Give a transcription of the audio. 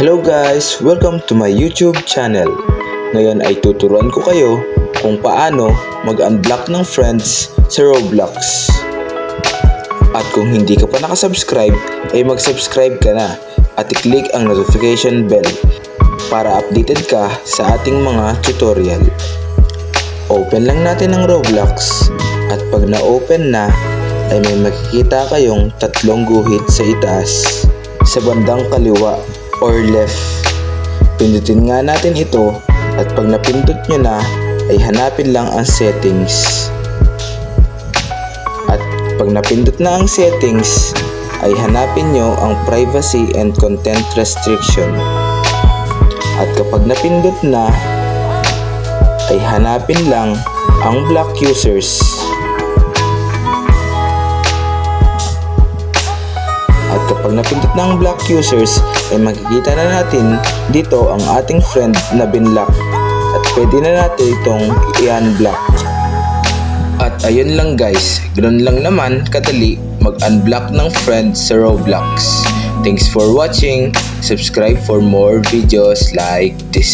Hello guys! Welcome to my YouTube channel. Ngayon ay tuturuan ko kayo kung paano mag-unblock ng friends sa Roblox. At kung hindi ka pa nakasubscribe, ay mag-subscribe ka na at i-click ang notification bell para updated ka sa ating mga tutorial. Open lang natin ang Roblox at pag na-open na, ay may makikita kayong tatlong guhit sa itaas sa bandang kaliwa or left. Pindutin nga natin ito at pag napindot nyo na ay hanapin lang ang settings. At pag napindot na ang settings ay hanapin nyo ang privacy and content restriction. At kapag napindot na ay hanapin lang ang block users. At kapag napindot na ang block users, ay makikita na natin dito ang ating friend na binlock. At pwede na natin itong i-unblock. At ayun lang guys, ganoon lang naman kadali mag-unblock ng friend sa Roblox. Thanks for watching. Subscribe for more videos like this.